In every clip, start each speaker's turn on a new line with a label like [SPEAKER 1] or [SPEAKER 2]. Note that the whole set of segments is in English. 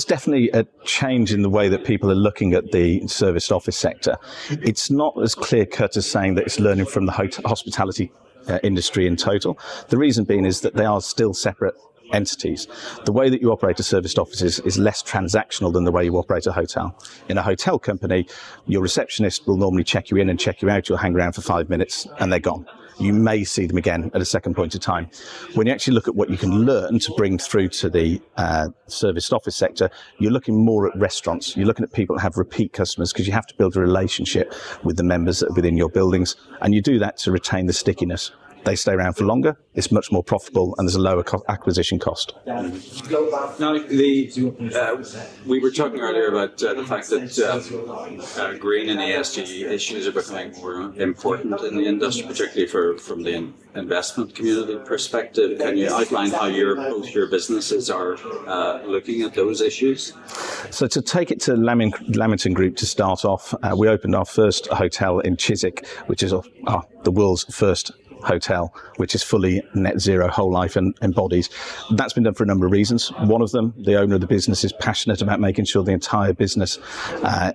[SPEAKER 1] there's definitely a change in the way that people are looking at the serviced office sector. It's not as clear-cut as saying that it's learning from the hospitality industry in total. The reason being is that they are still separate entities. The way that you operate a serviced office is less transactional than the way you operate a hotel. In a hotel company, your receptionist will normally check you in and check you out. You'll hang around for 5 minutes and they're gone. You may see them again at a second point of time. When you actually look at what you can learn to bring through to the serviced office sector, you're looking more at restaurants. You're looking at people that have repeat customers, because you have to build a relationship with the members that are within your buildings, and you do that to retain the stickiness. They stay around for longer, it's much more profitable, and there's a lower acquisition cost.
[SPEAKER 2] Now, we were talking earlier about the fact that green and ESG issues are becoming more important in the industry, particularly from the investment community perspective. Can you outline how both your businesses are looking at those issues?
[SPEAKER 1] So to take it to Lamington Group to start off, we opened our first hotel in Chiswick, which is the world's first hotel, which is fully net zero, whole life and embodies. That's been done for a number of reasons. One of them, the owner of the business is passionate about making sure the entire business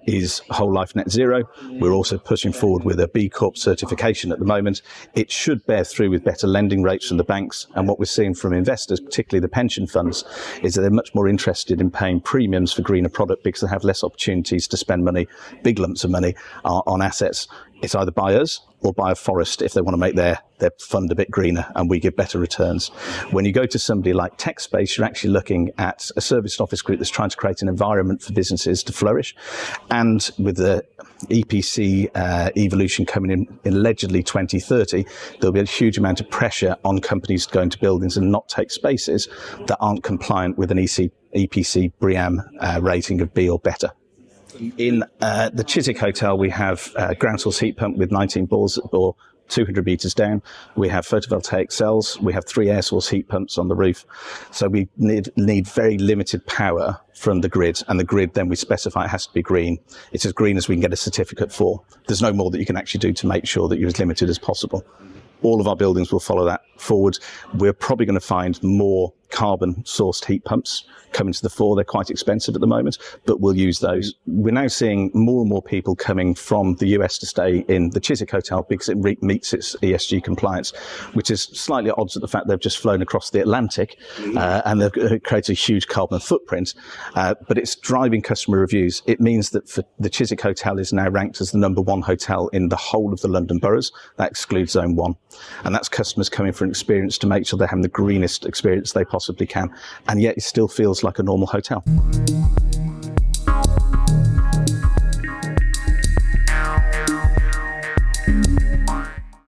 [SPEAKER 1] is whole life net zero. We're also pushing forward with a B Corp certification at the moment. It should bear through with better lending rates from the banks. And what we're seeing from investors, particularly the pension funds, is that they're much more interested in paying premiums for greener product because they have less opportunities to spend money, big lumps of money on assets. It's either buy us or buy a forest if they want to make their fund a bit greener, and we give better returns. When you go to somebody like Techspace, you're actually looking at a serviced office group that's trying to create an environment for businesses to flourish. And with the EPC evolution coming in allegedly 2030, there'll be a huge amount of pressure on companies to go into buildings and not take spaces that aren't compliant with an EPC BREEAM rating of B or better. In the Chiswick Hotel, we have a ground source heat pump with 19 bores that bore 200 metres down. We have photovoltaic cells. We have 3 air source heat pumps on the roof. So we need very limited power from the grid, and the grid then we specify it has to be green. It's as green as we can get a certificate for. There's no more that you can actually do to make sure that you're as limited as possible. All of our buildings will follow that forward. We're probably going to find more carbon-sourced heat pumps coming to the fore. They're quite expensive at the moment, but we'll use those. We're now seeing more and more people coming from the US to stay in the Chiswick Hotel because it meets its ESG compliance, which is slightly at odds with the fact they've just flown across the Atlantic and they've created a huge carbon footprint, but it's driving customer reviews. It means that for the Chiswick Hotel is now ranked as the #1 hotel in the whole of the London boroughs. That excludes Zone 1. And that's customers coming for an experience to make sure they're having the greenest experience they possibly can. And yet it still feels like a normal hotel.